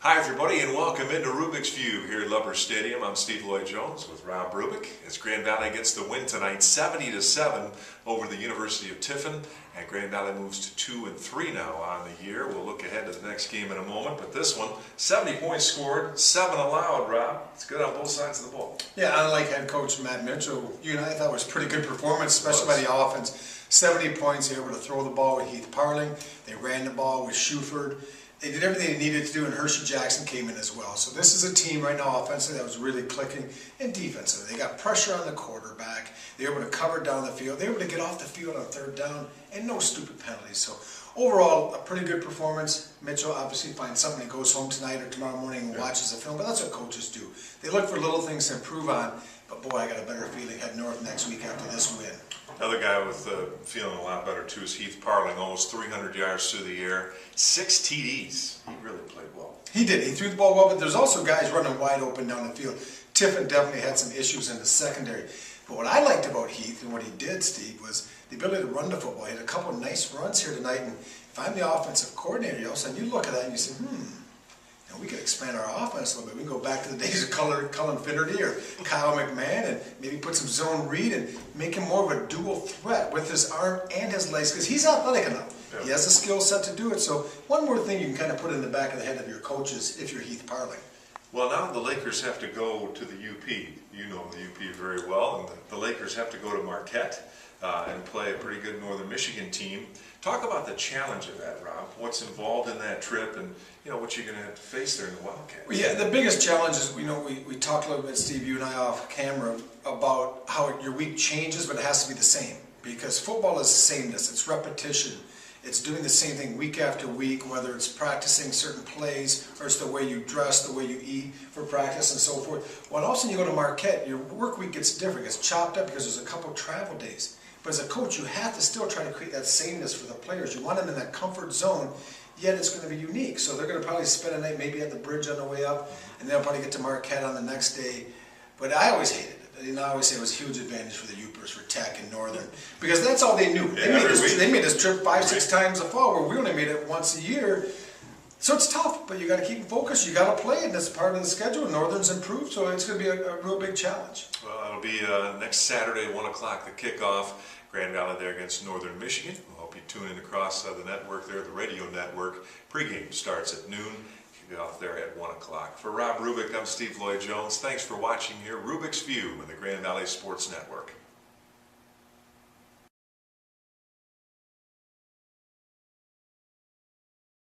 Hi everybody and welcome into Rubick's View here at Lubber Stadium. I'm Steve Lloyd-Jones with Rob Rubick as Grand Valley gets the win tonight 70-7 over the University of Tiffin, and Grand Valley moves to 2-3 now on the year. We'll look ahead to the next game in a moment, but this one, 70 points scored, 7 allowed, Rob. It's good on both sides of the ball. Yeah, unlike head coach Matt Mitchell, I thought was a pretty good performance, especially by the offense. 70 points, they were able to throw the ball with Heath Parling. They ran the ball with Shuford. They did everything they needed to do, and Hershey Jackson came in as well. So this is a team right now offensively that was really clicking, and defensively. They got pressure on the quarterback. They were able to cover down the field. They were able to get off the field on third down, and no stupid penalties. So overall, a pretty good performance. Mitchell obviously finds something. He goes home tonight or tomorrow morning and watches the film, but that's what coaches do. They look for little things to improve on, but boy, I got a better feeling heading north next week after this win. Another guy with feeling a lot better too is Heath Parling, almost 300 yards through the air, 6 TDs. He really played well. He did. He threw the ball well, but there's also guys running wide open down the field. Tiffin definitely had some issues in the secondary. But what I liked about Heath and what he did, Steve, was the ability to run the football. He had a couple of nice runs here tonight, and if I'm the offensive coordinator, all of a sudden you look at that and you say, we could expand our offense a little bit. We can go back to the days of Cullen Finnerty or Kyle McMahon and maybe put some zone read and make him more of a dual threat with his arm and his legs, because he's athletic enough. Yeah. He has the skill set to do it. So one more thing you can kind of put in the back of the head of your coaches if you're Heath Parling. Well, now the Lakers have to go to the UP. You know the UP very well. And the Lakers have to go to Marquette and play a pretty good Northern Michigan team. Talk about the challenge of that, Rob. What's involved in that trip, and what you're going to have to face there in the Wildcats. Well, yeah, the biggest challenge is we talked a little bit, Steve, you and I off camera, about how your week changes, but it has to be the same, because football is sameness. It's repetition. It's doing the same thing week after week, whether it's practicing certain plays or it's the way you dress, the way you eat for practice and so forth. When all of a sudden you go to Marquette, your work week gets different. It's chopped up because there's a couple travel days. But as a coach, you have to still try to create that sameness for the players. You want them in that comfort zone, yet it's going to be unique. So they're going to probably spend a night maybe at the bridge on the way up, and they'll probably get to Marquette on the next day. But I always hated it. I always say it was a huge advantage for the Yoopers, for Tech and Northern, because that's all they knew. Yeah, they made this trip 5-6 times a fall, where we only made it once a year. So it's tough, but you got to keep focused. You got to play it. That's part of the schedule. Northern's improved, so it's going to be a real big challenge. Well, it'll be next Saturday, 1 o'clock, the kickoff. Grand Valley there against Northern Michigan. We'll hope you tune in across the network there, the radio network. Pregame starts at noon. Kick off there at 1 o'clock. For Rob Rubick, I'm Steve Lloyd-Jones. Thanks for watching here. Rubick's View with the Grand Valley Sports Network.